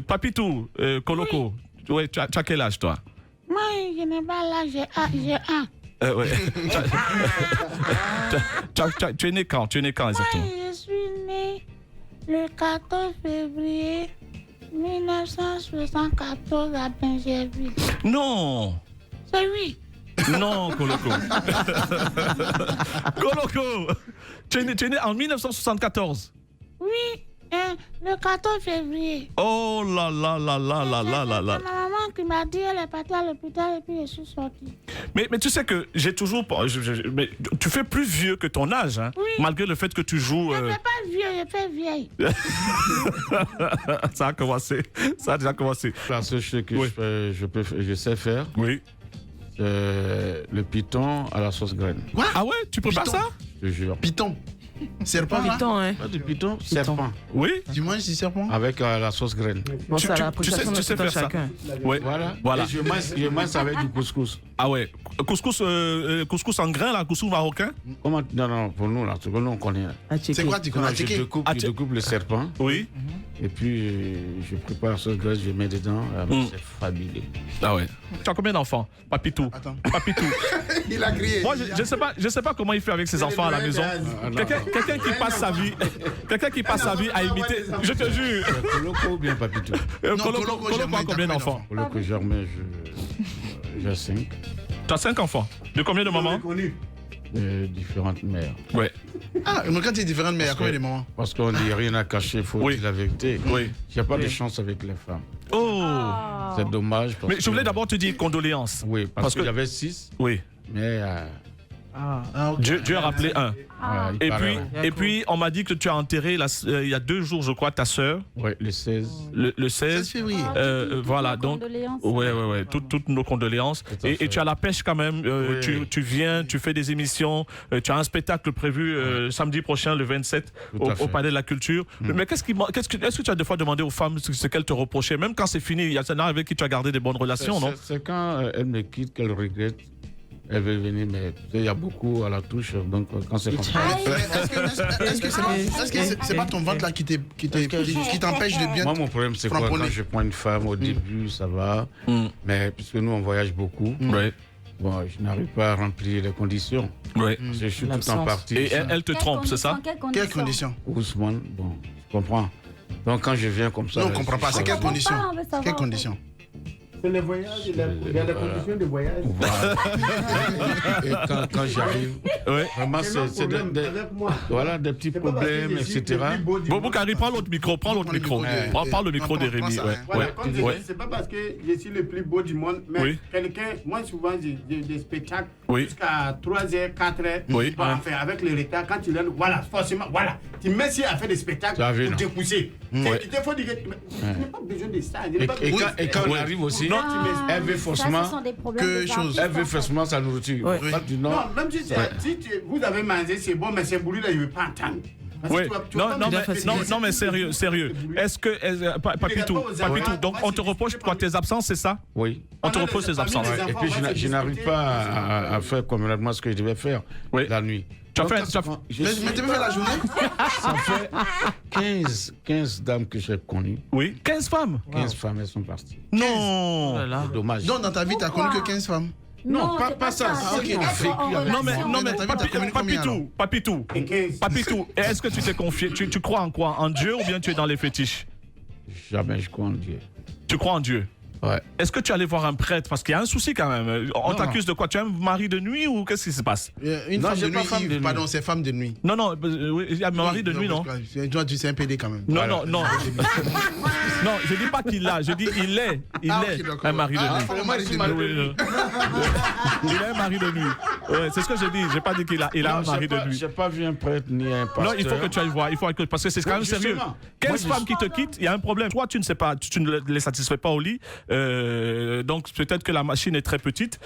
Papitou, Koloko, oui. Ouais, tu as quel âge, toi? Moi, je n'ai pas l'âge, j'ai un. Ouais. Tu es né quand? Exactement? Moi, je suis né le 14 février 1974 à Benjerville. Non. C'est oui. Non, Koloko. Koloko, tu es né en 1974. Oui, le 14 février. Oh là là là là là là là là. C'est ma maman qui m'a dit elle est partie à l'hôpital et puis je suis sortie. Mais tu sais que j'ai toujours... mais tu fais plus vieux que ton âge, hein, oui. Malgré le fait que tu joues... Je ne fais pas vieux, je fais vieille. Ça a commencé. Ça a déjà commencé. La seule chose que oui. je sais faire, oui. Le python à la sauce graine. Quoi? Ah ouais, tu prépares ça? Je te jure. Python. Serpent, là? Python, hein. Pas de python, serpent. Oui. Tu manges du serpent? Avec la sauce graine. Bon, c'est à l'appréciation de sais tout un faire chacun. ça. Ouais. Voilà. Et je mange avec du couscous. Ah ouais. Couscous en grain, là, couscous marocain? Comment? Non, pour nous, là, ce que nous, on connaît. C'est quoi, tu connais? Je découpe le serpent. Oui. Et puis, je prépare la sauce graine, je mets dedans. C'est fabuleux. Ah ouais. Tu as combien d'enfants, Papitou? Attends. Papitou. Il a crié. Moi, je sais pas comment il fait avec ses enfants à la maison. Quelqu'un qui passe sa vie à imiter. Je te jure. Koloko ou bien Papitou? Koloko a combien d'enfants? Koloko, Germain, j'ai 5. Tu as 5 enfants. De combien de mamans? De différentes mères. Ouais. Ah, mais quand tu es différent, mais il y a combien de mamans? Parce qu'on dit rien à cacher, il faut dire la vérité. Oui. Il n'y a pas de chance avec les femmes. Oh. C'est dommage. Mais je voulais d'abord te dire condoléances. Oui, parce qu'il y avait 6. Oui. Mais Dieu a rappelé un. Et puis, on m'a dit que tu as enterré il y a 2 jours, je crois, ta sœur. Oui, le 16. Le 16 février. Voilà, donc. Ouais. Toutes nos condoléances. Et tu as la pêche quand même. Tu viens, tu fais des émissions. Tu as un spectacle prévu samedi prochain, le 27, au Palais de la Culture. Mais est-ce que tu as des fois demandé aux femmes ce qu'elles te reprochaient? Même quand c'est fini, il y a un avec qui tu as gardé des bonnes relations, non? C'est quand elles me quittent qu'elles regrettent. Elle veut venir, mais il y a beaucoup à la touche, donc quand c'est comme ça. Est-ce que c'est pas ton ventre là qui t'empêche de bien? Moi, mon problème, c'est quoi? Quand je prends une femme au début, ça va. Mais puisque nous, on voyage beaucoup, bon, je n'arrive pas à remplir les conditions. Je suis tout en partie. Et elle te trompe, c'est ça? Quelles conditions? Ousmane, bon, je comprends. Donc quand je viens comme ça... Non, on ne comprend pas. C'est quelles conditions? Quelles conditions? C'est les voyages, il y a des conditions de voyage. Voilà. Et quand j'arrive, vraiment, c'est des petits problèmes, etc. Boukari, prends l'autre micro. Prends le micro de Rémi. C'est pas parce que je suis le plus beau du monde, mais quelqu'un, moi souvent, j'ai des spectacles jusqu'à 3h, 4h. Enfin, avec le retard, quand tu l'as, voilà, forcément, voilà. Tu mets si à faire des spectacles pour te pousser. Il te faut dire que tu n'as pas besoin de ça. Et quand on arrive aussi, elle veut forcément elle veut forcément sa nourriture. Non, même si vous avez mangé, c'est bon, mais c'est boulot là, je ne veux pas entendre. Non, mais sérieux. Est-ce que, Papitou, donc on te reproche quoi, tes absences, c'est ça? Oui. On te reproche tes absences. Et puis je n'arrive pas à faire complètement ce que je devais faire la nuit. Mais tu peux faire la journée? Ça fait 15 dames que j'ai connues. Oui, 15 femmes? 15 femmes, elles sont parties. Non. C'est dommage. Donc dans ta vie, tu n'as connu que 15 femmes? Non, pas ça. Non, mais Papitou, est-ce que tu t'es confié? Tu crois en quoi? En Dieu ou bien tu es dans les fétiches? Jamais je crois en Dieu. Tu crois en Dieu? Ouais. Est-ce que tu allais voir un prêtre? Parce qu'il y a un souci quand même. On t'accuse de quoi? Tu es un mari de nuit ou qu'est-ce qui se passe? Une femme de nuit. Pardon, c'est femme de nuit. Non, il y a un mari de nuit, non? Toi, tu sais un PD quand même. Non. Non, je dis pas qu'il a, je dis il est un mari de nuit. Il est un mari de nuit. Ouais, c'est ce que je dis. J'ai pas dit qu'il a un mari de nuit. J'ai pas vu un prêtre ni un pasteur. Non, il faut que tu ailles voir. Parce que c'est quand même sérieux. 15 femmes qui te quittent, il y a un problème. Toi, tu ne sais pas, tu ne les satisfais pas au lit. Donc peut-être que la machine est très petite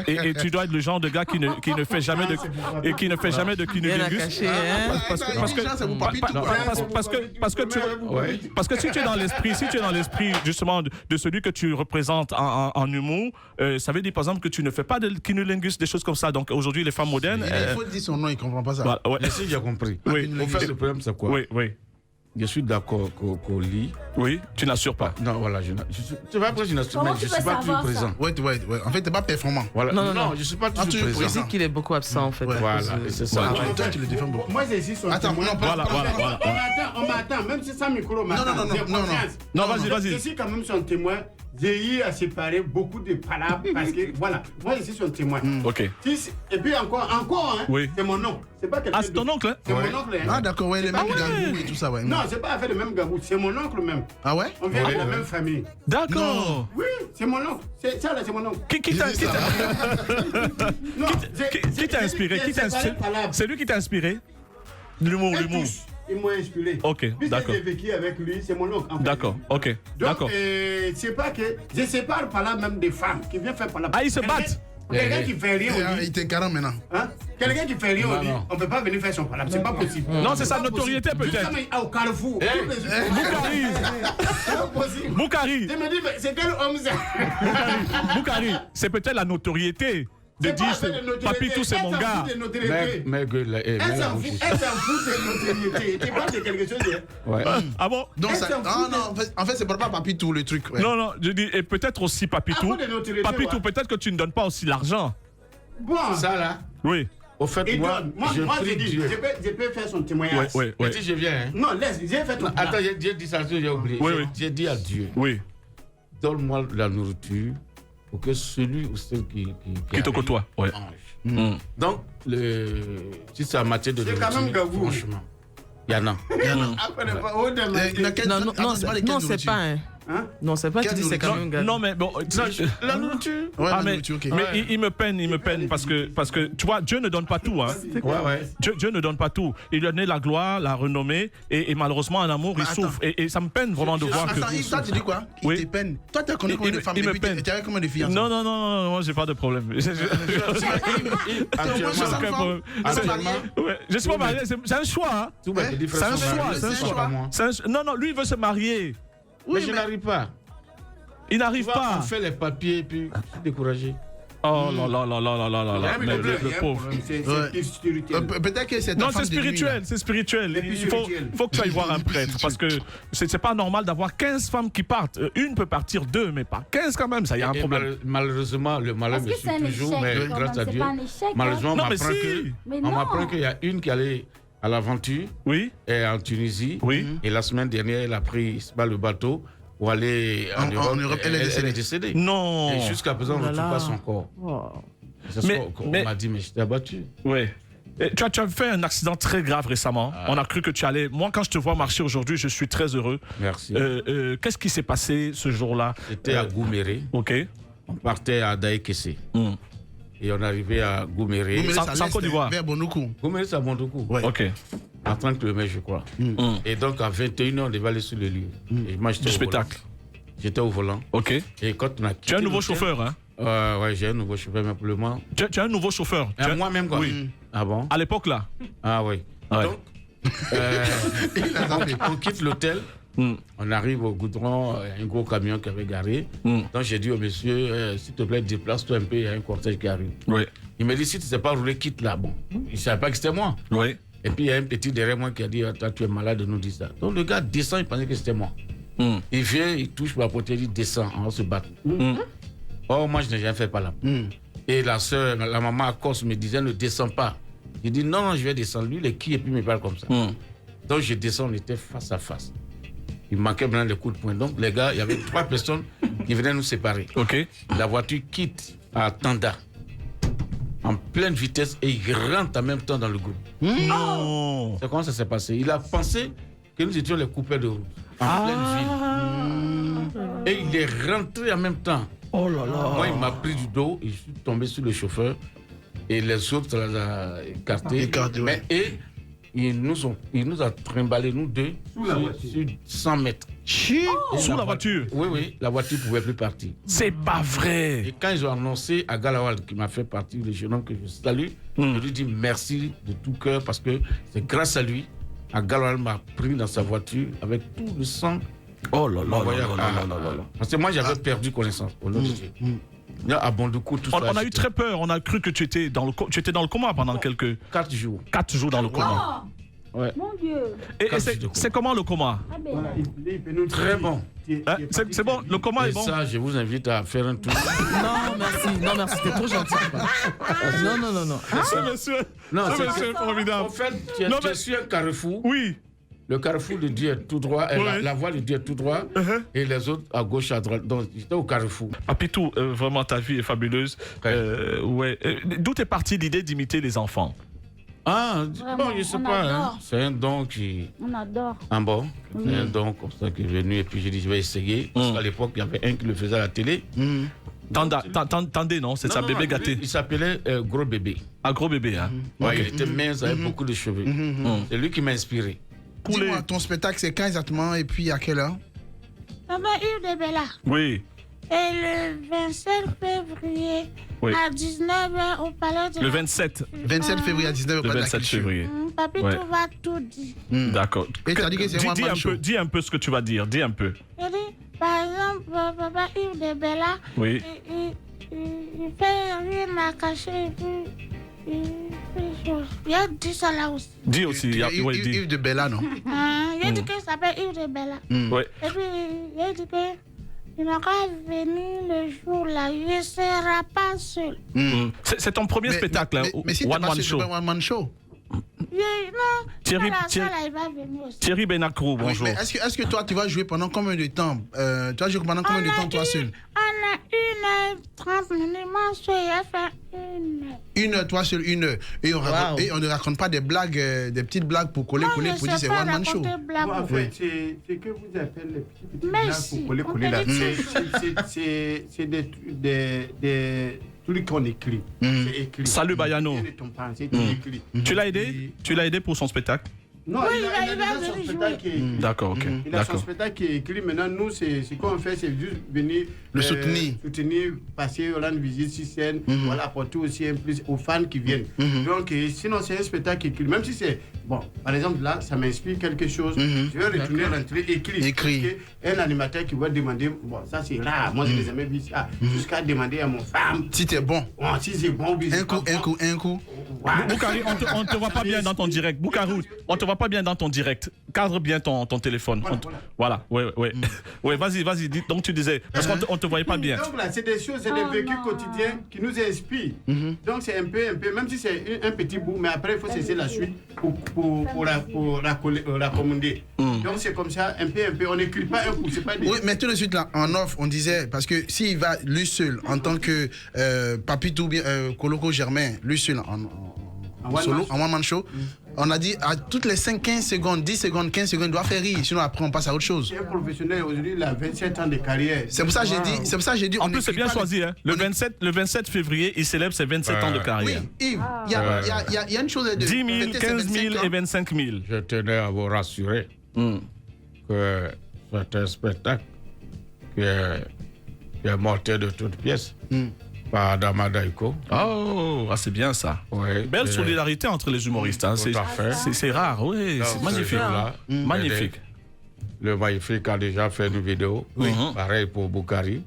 et tu dois être le genre de gars qui ne fait jamais de cunnilingus. Parce que si tu es dans l'esprit justement de celui que tu représentes en humour, ça veut dire par exemple que tu ne fais pas de cunnilingus, des choses comme ça. Donc aujourd'hui les femmes modernes, il faut dire son nom, il comprend pas ça. Si j'ai compris. Oui. Au fait, le problème c'est quoi? Oui. je suis d'accord qu'au lit. Oui, tu n'assures pas. Non, voilà, c'est pas après je n'assure pas, je ne suis pas toujours présent. Ouais. En fait, tu n'es pas performant. Voilà. Non, je ne suis pas toujours présent. Je dis qu'il est beaucoup absent en fait. Voilà, c'est ça. Toi, tu le défends beaucoup. Moi, j'ai ici son témoin. Voilà. On m'attend, même si ça micro m'attend. Non, vas-y. Je suis quand même son témoin. J'ai eu à séparer beaucoup de palabres parce que, voilà, moi, je suis son témoin. Ok. Et puis encore, hein, oui. c'est mon oncle. C'est pas quelqu'un c'est ton oncle, hein? C'est mon oncle, hein. Ah, d'accord, ouais, les mêmes gangous et tout ça, ouais. Non, c'est pas fait le même gangou, c'est mon oncle même. Ah ouais? On vient de la même famille. D'accord. Oui, c'est mon oncle. Ça, là, c'est mon oncle. Qui t'a inspiré? C'est lui qui t'a inspiré? L'humour. Il m'a inspiré. Ok, d'accord. J'ai vécu avec lui, c'est mon oncle. En fait. D'accord, ok. Donc, c'est pas que je sépare par là même des femmes qui viennent faire par là. Ah, ils se battent? Quelqu'un qui fait rien au lit. Il t'incarne maintenant. Hein? Quelqu'un qui fait rien au lit, on ne peut pas venir faire son palabre. C'est pas possible. Non, c'est sa notoriété peut-être. Au Carrefour. Boukari. Je me dis, mais c'est quel homme ça? Boukari, c'est peut-être la notoriété. De dire, Papitou, c'est mon gars. Mais elle s'en fout de notoriété. Tu parles de quelque chose. Ouais. Ah bon? Non, en fait, c'est pas Papitou le truc. Ouais. Non, je dis, et peut-être aussi Papitou. Papitou, peut-être que tu ne donnes pas aussi l'argent. Bon. Ça là? Oui. Au fait, moi je dis, je peux faire son témoignage. Oui. Si je viens, hein? Non, laisse, j'ai fait ton Attends, j'ai dit ça, j'ai oublié. Oui. J'ai dit à Dieu. Oui. Donne-moi de la nourriture pour que celui ou celle qui te côtoie, ouais. mange. Donc, si c'est en matière de nourriture, quand même gavou. franchement, il y en a. Non, c'est pas un. Hein? Non, c'est pas tu dis c'est quand même non, mais bon, la nourriture. Ouais, ah, la nourriture, ok. Mais il me peine parce que tu vois, Dieu ne donne pas tout, hein. Ouais. Dieu ne donne pas tout. Il lui a donné la gloire, la renommée, et malheureusement en amour il souffre. Et ça me peine vraiment de voir que. Attends, toi tu dis quoi? Il te peine. Toi tu as connu combien de femmes et puis tu as combien de filles? Non, moi j'ai pas de problème. Je suis pas marié, c'est un choix. C'est un choix. Non, lui il veut se marier. Mais je n'arrive pas. Il n'arrive pas. On fait les papiers et puis je suis découragé. Oh là. Mais le pauvre. C'est spirituel. Peut-être que c'est. Non, c'est spirituel. Il faut que tu ailles voir un prêtre parce que c'est pas normal d'avoir 15 femmes qui partent. Une peut partir, 2, mais pas 15 quand même. Ça y a un problème. Malheureusement, le malheur me suit toujours, mais grâce à Dieu. Malheureusement, on m'apprend qu'il y a une qui allait à l'aventure, et en Tunisie, et la semaine dernière, elle a pris le bateau pour aller en Europe. Elle est décédée. Non. Et jusqu'à présent, on ne trouve pas son corps. On m'a dit, mais je t'ai abattu. Oui. Tu as fait un accident très grave récemment. On a cru que tu allais. Moi, quand je te vois marcher aujourd'hui, je suis très heureux. Merci. Qu'est-ce qui s'est passé ce jour-là? J'étais à Gouméré. Ok. On partait à Daïkessé. Et on arrivait à Gouméré. C'est en Côte d'Ivoire. Vers Bondoukou. Gouméré, c'est à Bondoukou. Ouais. Ok. À 30 km, je crois. Et donc, à 21h, on devait aller sur le lieu. Et moi, j'étais au spectacle. J'étais au volant. Ok. Et quand on a quitté. Tu as un nouveau chauffeur, hein? Ouais, j'ai un nouveau chauffeur, mais pour le moment. Tu as un nouveau chauffeur? Moi-même, quoi. Oui. Ah bon? À l'époque, là? Ah oui. Donc, on quitte l'hôtel. On arrive au goudron, un gros camion qui avait garé. Donc j'ai dit au monsieur, s'il te plaît, déplace-toi un peu, il y a un cortège qui arrive. Oui. Il me dit, si tu ne sais pas rouler, quitte là. Bon, il ne savait pas que c'était moi. Oui. Et puis il y a un petit derrière moi qui a dit, attends, tu es malade, nous dit ça. Donc le gars descend, il pensait que c'était moi. Il vient, il touche ma portée, il dit, descend, on va se battre. Oh, moi je n'ai jamais fait par là. Et la soeur, la maman à Corse me disait, ne descends pas. Il dit, non, je vais descendre. Lui, il est qui et puis il me parle comme ça. Donc je descends, on était face à face. Il manquait maintenant les coups de poing. Donc, les gars, il y avait 3 personnes qui venaient nous séparer. Ok. La voiture quitte à Tanda en pleine vitesse et il rentre en même temps dans le groupe. Non. C'est comment ça s'est passé? Il a pensé que nous étions les coupeurs de route en pleine ville. Et il est rentré en même temps. Oh là là. Moi, il m'a pris du dos et je suis tombé sur le chauffeur. Et les autres, ça les a écartés. Mais, et il nous a trimballé, nous deux, sur 100 mètres. Sous la voiture? Oui, la voiture ne pouvait plus partir. C'est pas vrai. Et quand ils ont annoncé à Galawal, qui m'a fait partie, le jeune homme que je salue, je lui dis merci de tout cœur parce que c'est grâce à lui, Galawal m'a pris dans sa voiture avec tout le sang. Oh là là. Parce que moi, j'avais perdu connaissance. Au nom de Dieu. À Bondoukou, tout ça. On a eu très peur. On a cru que tu étais dans le coma pendant quelques... 4 jours. 4 jours dans le coma. Ouais. Mon Dieu. Et c'est comment le coma? Voilà, il peut nous Très dire. bon. C'est bon, le coma Et est bon. ça, je vous invite à faire un tour. Non, merci, c'était trop gentil. Non. Ce monsieur est formidable. En fait, tu es sur un carrefour. Oui. Le carrefour de Dieu est tout droit, la voie de Dieu est tout droit, et les autres à gauche, à droite. Donc, j'étais au carrefour. Papitou, vraiment, ta vie est fabuleuse. Ouais. D'où est partie l'idée d'imiter les enfants? Ah, Vraiment, bon, je sais on pas. adore. Hein. C'est un don qui. On adore. Ah bon? C'est un don comme ça qui est venu, et puis j'ai dit, je vais essayer. Parce qu'à l'époque, il y avait un qui le faisait à la télé. Tendez, non? C'est ça, Non, bébé gâté. Il s'appelait Gros Bébé. Un gros bébé, hein? Ouais, il était mince, avec beaucoup de cheveux. C'est lui qui m'a inspiré. Dis-moi, ton spectacle, c'est quand exactement et puis à quelle heure? Maman Yves de Bella. Oui. Et le 27 février à 19h au Palais de Le 27. 27 février à 19h au Le Palais de la 27 Culture. février. Papi, Ouais. tu vas tout dire. D'accord. Et tu as dit que c'est One Man Show. Dis un peu ce que tu vas dire. Dis un peu. Je dis, par exemple, papa Yves de Bella, Oui. il fait rien à cacher et puis il fait chose. Il a dit ça là aussi. Dis aussi. Ouais, dis. Yves de Bella, non? Il a dit qu'il s'appelle Yves de Bella. Ouais. Et puis, il a dit que il n'a qu'à venir le jour là, il ne sera pas seul. C'est ton premier spectacle, hein, mais si One t'es pas Man sûr, Show. c'est pas One Man Show. Non, Thierry- là, Thierry- il va venir aussi. Thierry Benacro, Oui, bonjour. mais est-ce que toi, tu vas jouer pendant combien de temps? Tu vas jouer pendant combien de temps, toi seul? On a 1h30 minutes, moi, je vais faire 1 heure. 1 heure, toi seul, 1 heure. Et on ne raconte pas des blagues, des petites blagues pour coller pour dire c'est One Man Show. Moi, en fait, c'est que vous appelez les petits Mais blagues si, pour coller on là. te dit C'est des trucs qu'on écrit. C'est écrit. Salut Bayano. C'est écrit. Tu l'as aidé? Tu l'as aidé pour son spectacle? Non, Oui, il a il va déjà son venir spectacle qui est écrit. D'accord, ok. Il a son D'accord. spectacle qui est écrit. Maintenant, nous, ce qu'on fait, c'est juste venir Le soutenir. passer, rendre visite sur scène, voilà, apporter aussi un plus aux fans qui viennent. Donc, sinon, c'est un spectacle qui est écrit. Même si c'est, bon, par exemple, là, ça m'inspire quelque chose, je vais retourner rentrer écrit. Écrit. Un animateur qui va demander, bon, ça c'est rare, moi, je n'ai jamais vu ça, jusqu'à demander à mon femme, Si t'es bon. bon, si c'est bon, ou bien Un c'est coup, pas un bon. coup, un coup. Voilà. Boukari, on te voit pas bien dans ton direct. Boukari, on te voit pas bien dans ton direct. Cadre bien ton téléphone. Voilà, ouais. Ouais, vas-y. Donc tu disais, parce qu'on te voyait pas bien. Donc là, c'est des choses, c'est des vécus quotidiens qui nous inspirent. Donc c'est un peu, même si c'est un petit bout, mais après il faut cesser la suite pour la commander. Donc c'est comme ça, un peu, on n'écrit pas un coup, c'est pas des... Oui, mais tout de suite, là, en offre, on disait, parce que s'il va lui seul, en tant que Papitou, bien Koloko Germain, lui seul, en solo, en One Man Show, on a dit à toutes les 5, 15 secondes, 10 secondes, 15 secondes, il doit faire rire, sinon après on passe à autre chose. C'est un professionnel, aujourd'hui, il a 27 ans de carrière. C'est pour ça que j'ai dit, En on plus, c'est n'écrit bien pas choisi. Hein. Le 27 février, il célèbre ses 27 ans de Oui, carrière. Yves, il y a une chose de 10 000, fêter ses 15 000 25 et ans. 25 000. Je tenais à vous rassurer que c'est un spectacle qui est mortel de toutes pièces. Par Adama Daiko. Oh, c'est bien ça. Ouais, Belle solidarité entre les humoristes. Hein. Tout à fait. C'est rare, oui. C'est magnifique. Magnifique. Le Magnifique a déjà fait une vidéo. Pareil pour Boukari.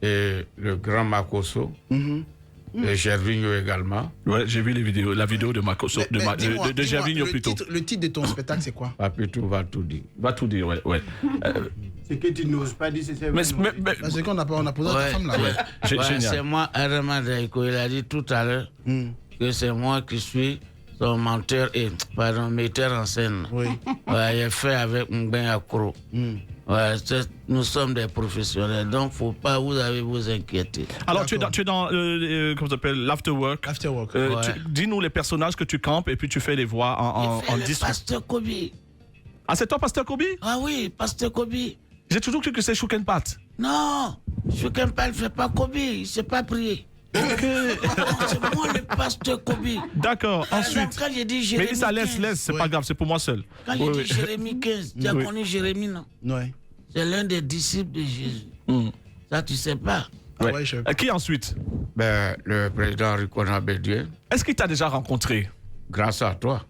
Et le grand Makoso. Et Gervinho également. Ouais, j'ai vu la vidéo de Makoso, de Gervinho plutôt. Le titre de ton spectacle, c'est quoi? Papitou va tout dire. Va tout dire, ouais. C'est que tu n'oses pas dire, c'est C'est qu'on a posé à ta femme là. Génial. C'est moi, Adama Daiko. Il a dit tout à l'heure que c'est moi qui suis son metteur en scène. Oui. Ouais, il est fait avec Mben Akro. Ouais, nous sommes des professionnels, donc faut pas vous inquiéter. Alors, tu es dans comment ça s'appelle, l'afterwork. Afterwork. Dis-nous les personnages que tu campes et puis tu fais les voix en le disque. Pasteur Kobe. Ah, c'est toi, Pasteur Kobe? Ah oui, Pasteur Kobe. J'ai toujours cru que c'est Chouk and Pat. Non, Choukempal ne fait pas Kobe, il ne sait pas prier. C'est moi le Pasteur Kobe. D'accord, Par exemple, ensuite. quand j'ai dit Jérémie Mais ça 15, laisse, c'est pas grave, c'est pour moi seul. Quand j'ai dit Jérémie 15, tu as connu Jérémie, non? Ouais. C'est l'un des disciples de Jésus. Ça, tu sais pas. Ouais. Ouais, je- Qui ensuite? Ben, le président Rikona Bédieu, Est-ce qu'il t'a déjà rencontré? grâce à toi,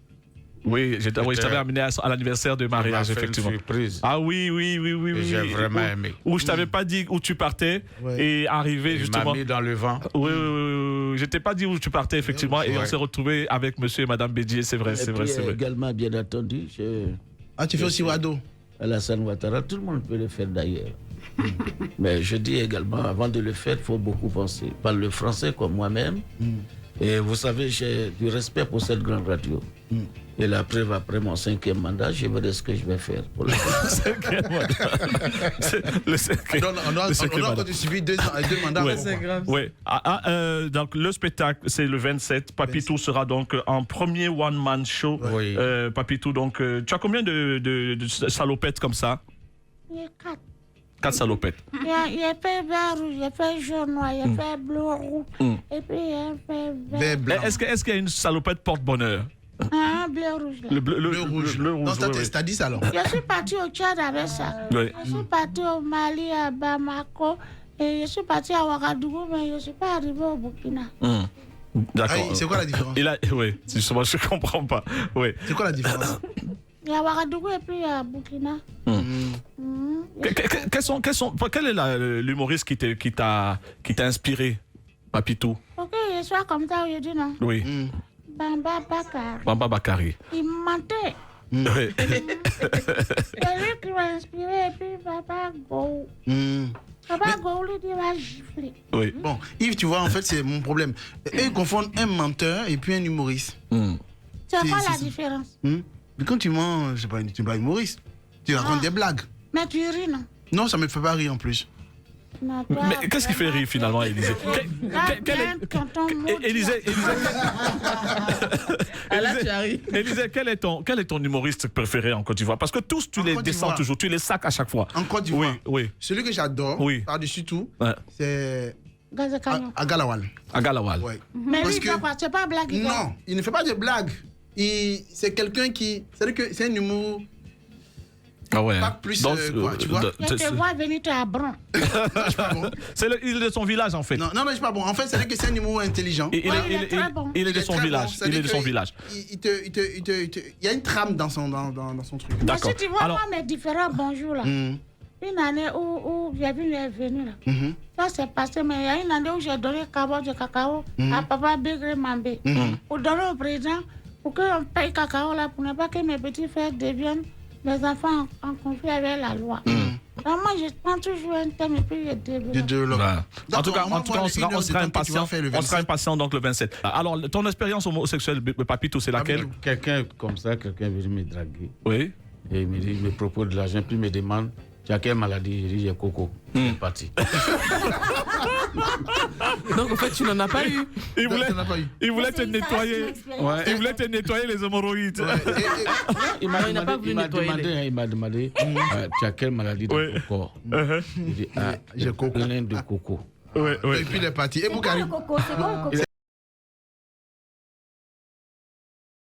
Oui, je t'avais amené à l'anniversaire de il m'a mariage, fait effectivement. une surprise. Ah oui. Et j'ai vraiment aimé. Où je t'avais pas dit où tu partais Ouais. et arrivé Il m'a justement. mis dans le vent. Oui. Je t'ai pas dit où tu partais, effectivement, et on s'est retrouvé avec monsieur et madame Bédier, c'est vrai, c'est vrai, c'est vrai. Également, bien entendu, tu fais aussi Wado? Alassane Ouattara, tout le monde peut le faire d'ailleurs. Mais je dis également, avant de le faire, il faut beaucoup penser. Je parle le français comme moi-même. Et vous savez, j'ai du respect pour cette grande radio. Et la preuve, après mon 5e mandat, je verrai ce que je vais faire pour le 5e mandat. Le 5e. On a encore suivi 2 mandats. Ouais, c'est grave. Ouais. Donc, le spectacle, c'est le 27. Papitou sera donc en premier one-man show. Oui. Papitou, donc, tu as combien de salopettes comme ça? Il y a 4. 4 salopettes. Il y a fait vert rouge, il y a fait jaune noir, il y a fait bleu rouge, et puis il y a fait vert blanc. Est-ce qu'il y a une salopette porte-bonheur? Bleu rouge. Là. Le rouge. Non, t'as dit ça alors? Je suis parti au Tchad avec ça. Oui. Je suis parti au Mali, à Bamako, et je suis parti à Ouagadougou, mais je ne suis pas arrivé au Burkina. D'accord. C'est quoi la différence? Oui, justement, je ne comprends pas. Oui. C'est quoi la différence? Il y a Ouagadougou et puis à Burkina. Quel est l'humoriste qui t'a inspiré, Papitou? Ok, je sois comme ça aujourd'hui, non? Oui. Bamba Bakari. Bamba Bakari. Il mentait. Oui. C'est lui qui m'a inspiré, et puis Papa Go. Papa Go, lui, il va gifler. Oui. Bon, Yves, tu vois, en fait, c'est mon problème. Eux, ils confondent un menteur et puis un humoriste. C'est quoi la différence? Mais quand tu mens, tu n'es pas humoriste. Tu racontes des blagues. Mais tu ris, non? Non, ça ne me fait pas rire en plus. Non, toi, Mais qu'est-ce qui fait rire finalement, Élisée? Élisée, quel est ton humoriste préféré en Côte d'Ivoire? Parce que tous, tu les descends toujours, tu les sacs à chaque fois. En Côte d'Ivoire? Oui. Celui que j'adore, par-dessus tout, c'est Agalawal. Agalawal. Ouais. Mais lui, c'est pas blague. Non, il ne fait pas de blagues. C'est quelqu'un qui... C'est un humour... Ah ouais. Pas plus, quoi, tu vois. Je te vois venir à Bron. Il est de son village, en fait. Non, mais c'est pas bon. En fait, c'est un humour intelligent. Il est de son village. Il est de son village. Il y a une trame dans son truc. D'accord. Si tu vois, moi, mes différents bonjours, là. Une année où j'ai vu mes venus, là. Ça s'est passé, mais il y a une année où j'ai donné carbone de cacao à Papa Bégre Mambé. Pour donner au président, pour qu'on paye cacao, là, pour ne pas que mes petits frères deviennent les enfants en conflit avec la loi. Donc moi, je prends toujours un thème et puis je développe. En tout cas, on sera impatient donc le 27. Alors, ton expérience homosexuelle, Papito, c'est laquelle? Quelqu'un comme ça, quelqu'un est venu me draguer. Oui. Et il me propose de l'argent, puis il me demande, tu as quelle maladie? Je dis, j'ai coco. Il est parti. Donc en fait, tu n'en as pas eu. Il voulait te nettoyer. Il voulait te nettoyer les hémorroïdes. Il n'a pas voulu nettoyer. Il m'a demandé, tu as quelle maladie dans ton corps? Il dit, j'ai plein de coco. Et puis il est parti. Et Boukari.